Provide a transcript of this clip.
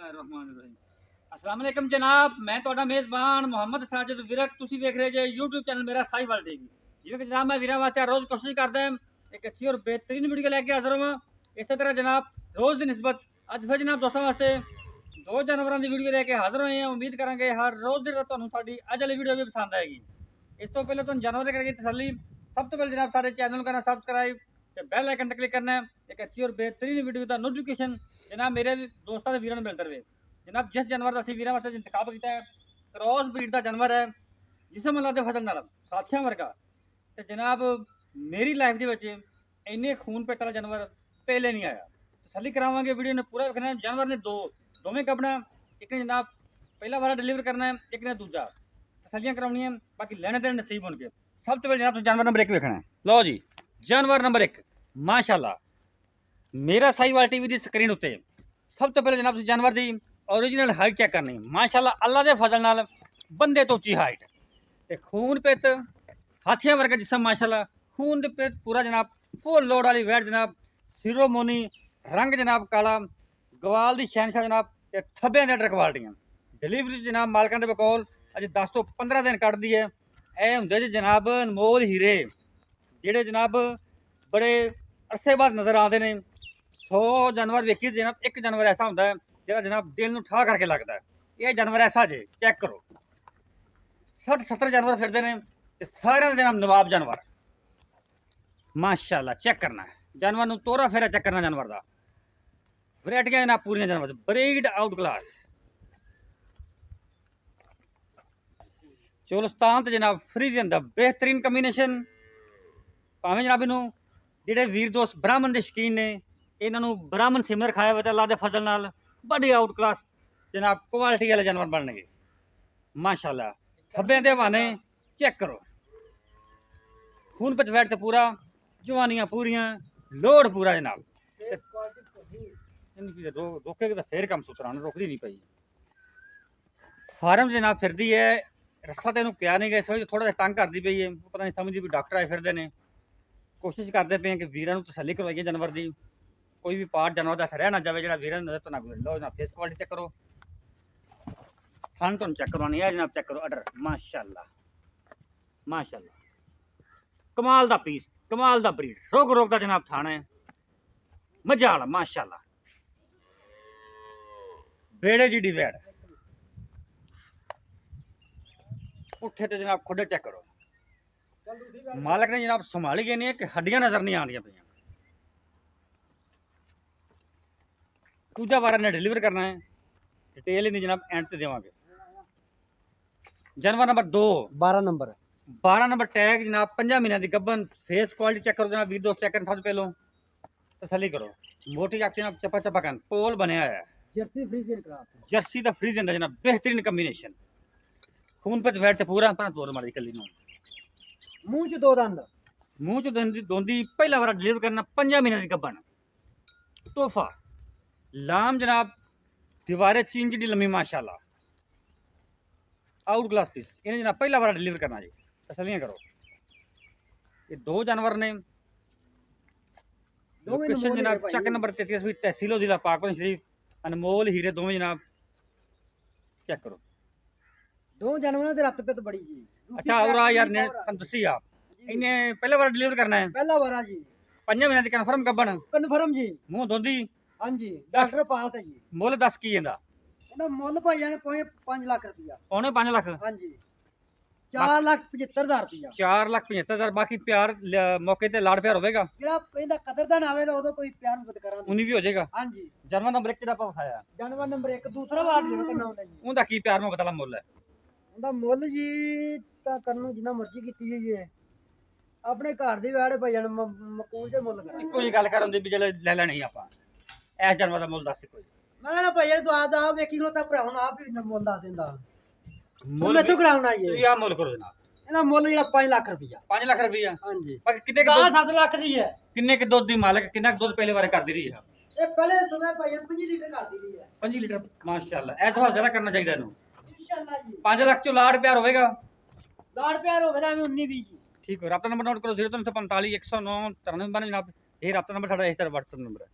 अस्सलाम वालेकुम जनाब, मैं ਤੁਹਾਡਾ ਮੇਜ਼ਬਾਨ ਮੁਹੰਮਦ ਸਾजिद ਵਿਰਕ। ਤੁਸੀਂ ਵੇਖ ਰਹੇ ਜੇ YouTube ਚੈਨਲ ਮੇਰਾ ਸਾਈਵਾਲ ਟੀਵੀ। ਜਿਵੇਂ ਕਿ ਜਨਾਬ ਮੈਂ ਵੀਰਾਂ ਵਾਸਤੇ ਰੋਜ਼ ਕੋਸ਼ਿਸ਼ ਕਰਦਾ ਹਾਂ ਇੱਕ ਅੱਛੀ ਔਰ बेहतरीन ਵੀਡੀਓ ਲੈ ਕੇ ਹਾਜ਼ਰ ਹਾਂ। ਇਸੇ ਤਰ੍ਹਾਂ ਜਨਾਬ ਰੋਜ਼ ਦੀ ਨਿਸਬਤ ਅੱਜ ਫਿਰ ਜਨਾਬ ਦੋਸਤਾਂ ਵਾਸਤੇ ਦੋ ਜਾਨਵਰਾਂ ਦੀ ਵੀਡੀਓ ਲੈ ਕੇ ਹਾਜ਼ਰ ਹੋਏ ਹਾਂ। ਉਮੀਦ ਕਰਾਂਗੇ ਹਰ ਰੋਜ਼ ਦੀ ਤੁਹਾਨੂੰ ਸਾਡੀ ਅੱਜ ਵਾਲੀ ਵੀਡੀਓ ਵੀ ਪਸੰਦ ਆਏਗੀ। ਇਸ ਤੋਂ ਪਹਿਲਾਂ ਤੁਹਾਨੂੰ ਜਾਨਵਰ ਦੇ ਕਰਕੇ ਤਸੱਲੀ, ਸਭ ਤੋਂ ਪਹਿਲਾਂ ਜਨਾਬ ਸਾਡੇ ਚੈਨਲ ਨੂੰ ਕਰਨਾ ਸਬਸਕ੍ਰਾइब ਤੇ ਬੈਲ ਆਈਕਨ ਤੇ ਕਲਿੱਕ करना है। एक अच्छी और बेहतरीन वीडियो का नोटिफिकेशन जनाब मेरे दोस्तों के वीरों में मिलता रहे। जनाब जिस जानवर का वीर वास्ते इंतखाब किया है क्रॉस ब्रीड का जानवर है जिसम अल्लाह के फजल नाल साथियां वर्गा ते जनाब मेरी लाइफ के इन्ने खून पेट वाला जानवर पहले नहीं आया। तसल्ली करावांगे वीडियो ने पूरा देखना। जानवर ने दोवें कपना, एक ने जनाब पहला वाला डिलीवर करना है, एक ने दूजा तसल्लियां करानी है, बाकी लेने देने नसीब होंगे। सब तो पहले जनाब जानवर नंबर 1 वेखना है। लो जी जानवर नंबर 1 माशाअल्लाह मेरा साहिवाल टीवी की स्क्रीन उत्ते सब तो पहले जनाब जानवर की ओरिजिनल हाइट चेक करनी। माशाअल्लाह अल्लाह के फजल नाल बंदे तो उच्ची हाइट ते खून पित हाथियां वर्गा जिसम माशाअल्लाह खून दे पित पूरा जनाब फुल लोड वाली वैट जनाब सिरोमोनी रंग जनाब काला गवाल दी शहनशाह जनाब ते थब्बे दे अंडर क्वालिटियां। डिलीवरी जनाब मालकां दे बकौल अज 10 तो 15 दिन कटदी है। ए हुंदे जे जनाब अनमोल हीरे जेड़े जनाब बड़े अरसे बाद नज़र आते हैं। 100 जानवर देखिए जनाब एक जानवर ऐसा होता है जो जनाब दिल में ठा करके लगता है। यह जानवर ऐसा जे चेक करो 60-70 जानवर फिरते हैं तो सारे जनाब नवाब जानवर माशाअल्लाह चेक करना है। जानवर को तोरा फेरा चेक करना जानवर का वैरायटियां जनाब पूरी जानवर ब्रीड आउट क्लास चोलस्तान तो जनाब फ्रीजियन का बेहतरीन कंबीनेशन। भावें जनाब इनू ਜਿਹੜੇ ਵੀਰ ਦੋਸਤ ਬ੍ਰਾਹਮਣ ਦੇ ਸ਼ੌਕੀਨ ਨੇ ਇਹਨਾਂ ਨੂੰ ਬ੍ਰਾਹਮਣ ਸਿਮਰ ਖਾਇਆ ਵਾ ਤੇ ਅੱਲਾਹ ਦੇ ਫਜ਼ਲ ਨਾਲ ਬੜੀ ਆਊਟ ਕਲਾਸ ਜਨਾਬ ਕੁਆਲਿਟੀ ਵਾਲੇ ਜਾਨਵਰ ਬਣਨਗੇ ਮਾਸ਼ਾਅੱਲਾ। ਥੱਬਿਆਂ ਦੇ ਹਵਾਨੇ ਚੈੱਕ ਕਰੋ खून पे वैट तो पूरा जवानियां पूरियां लोड पूरा जनाब रोके तो फिर काम सुसराना रोकती नहीं पई। फार्म जनाब फिरदी है रस्सा तो इन्हों पिया नहीं गया इस वजह थोड़ा जिहा तंग करती पई है। पता नहीं समझदी भी डॉक्टर आए फिरदे ने। कोशिश करते पे कि वीरों को तसल्ली करवाइए जानवर की कोई भी पार्ट जानवर का रह ना जाए जो वीर नजर तो ना लो। जनाब फेस क्वालिटी चेक करो थान तो चेक करवानी है जनाब चेक करो अडर माशाअल्लाह माशाअल्लाह कमाल का पीस कमाल का ब्रीड रोग रोग का जनाब थाना है मजा वाला माशाअल्लाह बेड़े जी डी वैड उठे तो जनाब खुडे चेक करो मालक ने जनाब संभाली गए नहीं कि हड्डियां नजर नहीं आनी पे। दूजा बार ने डिलीवर करना है डिटेल ही जनाब एंड से देवांगे। जानवर नंबर 2 12 नंबर टैग जनाब 5 महीने की गब्बन फेस क्वालिटी चेक करो जनाब वीर दोस्त चेक करना पहलो तसली करो मोटी आखी जनाब चपा चपा कन पोल बनया है जर्सी का फ्रीजन जनाब बेहतरीन कंबीनेशन खून पे वैट पूरा तोड़ मारी कली मुंह च दो दंद दोंदी पहला बार डिलीवर करना 5 महीने की गब्बन तोहफा लाम जनाब दीवारे चीन जी लम्मी माशाअल्लाह आउट क्लास पीस इन्हें जनाब पहला बार डिलीवर करना जी तसलियां करो। ये दो जानवर ने लोकेशन जनाब चक नंबर 33 तहसीलो जिला पाकपन शरीफ अनमोल हीरे दोवें जनाब चेक करो दो जानवरों की रत पित बड़ी जी। अच्छा और यार ने दसी आप इन्हें पहले बार डिलीवर करना है पहला बार जी 5 महीने की कन्फर्म गब्बन जी मुंह धोंदी हां जी डॉक्टर पास है जी। मुੱਲ ਦੱਸ ਕੀ ਇਹਦਾ ਇਹਦਾ ਮੁੱਲ ਭਾਈਆਂ ਨੇ 5 ਲੱਖ ਰੁਪਇਆ ਪੌਣੇ 5 ਲੱਖ हां जी 4,75,000 ਰੁਪਇਆ 4,75,000 ਬਾਕੀ ਪਿਆਰ ਮੌਕੇ ਤੇ ਲਾੜ ਪਿਆਰ ਹੋਵੇਗਾ ਜਿਹੜਾ ਇਹਦਾ ਕਦਰਦਾਨ ਆਵੇਗਾ ਉਦੋਂ ਕੋਈ ਪਿਆਰ ਮੁਕਤ ਕਰਾਂਗੇ ਉਨੀ ਵੀ ਹੋ ਜਾਏਗਾ। हां जी ਜਨਮ ਨੰਬਰ 1 ਜਿਹੜਾ ਆਪਾਂ ਵਿਖਾਇਆ जानवर नंबर 1 दूसरा वाला डिलीवर करना ਹੁੰਦਾ ਜੀ ਉਹਦਾ ਕੀ ਪਿਆਰ ਮੁਕਤ ਵਾਲਾ ਮੁੱਲ ਹੈ ਉਹਦਾ ਮੁੱਲ ਜੀ ਤਾਂ ਕਰਨ ਨੂੰ ਜਿੰਨਾ ਮਰਜ਼ੀ ਕੀਤੀ ਹੋਈ ਹੈ ਆਪਣੇ ਘਰ ਦੀ ਵੈੜ ਭਾਈਆਂ ਨੂੰ ਮਕੂਲ ਦੇ ਮੁੱਲ ਕਰਾਂਗੇ। ਇੱਕੋ ਹੀ ਗੱਲ ਕਰ ਹੁੰਦੀ ਵੀ ਜੇ ਲੈ ਲੈਣੀ ਆਪਾਂ ਐਸ ਜਾਨਵਰ ਦਾ ਮੁੱਲ ਦੱਸ ਕੋਈ ਮੈਂ ਨਾ ਭਾਈਆਂ ਤੂੰ ਆਪ ਵੇਖੀ ਲੋ ਤਾਂ ਭਰਾਉਣ ਆਪ ਵੀ ਮੁੱਲ ਦੱਸ ਦਿੰਦਾ ਮੁੱਲ ਤੂੰ ਕਰਾਉਣਾ ਜੀ ਤੁਸੀਂ ਆ ਮੁੱਲ ਕਰੋ ਜਨਾਬ ਇਹਦਾ ਮੁੱਲ ਜਿਹੜਾ 5 ਲੱਖ ਰੁਪਇਆ 5 ਲੱਖ ਰੁਪਇਆ ਹਾਂਜੀ ਬਾਕੀ ਕਿੰਨੇ ਗਾਂ 7 ਲੱਖ ਦੀ ਹੈ ਕਿੰਨੇ ਕਿ ਦੁੱਧ ਦੀ ਮਾਲਕ ਕਿੰਨਾ ਦੁੱਧ ਪਹਿਲੇ ਵਾਰ ਕਰਦੀ ਰਹੀ ਹੈ ਇਹ ਪਹਿਲੇ ਸੁਬਹ ਭਾਈਆਂ 5 ਲੀਟਰ ਕਰਦੀ ਰਹੀ ਹੈ 5 ਲੀਟਰ ਮਾਸ਼ਾਅੱਲਾ ਐਸਾ ਹੌਸਲਾ ਕਰਨਾ ਚਾਹੀਦਾ ਇਹਨੂੰ इंशाल्लाह जी 5 ਲੱਖ ਚੋਂ ਲਾੜ ਪਿਆਰ ਹੋਵੇਗਾ लाड़ प्यार होवे ਤਾਂ 19 20 जी ठीक हो रब्ता नंबर नोट करो 0345 109 93 जनाब ये रब्ता नंबर साडा इस व्हाट्सएप नंबर है।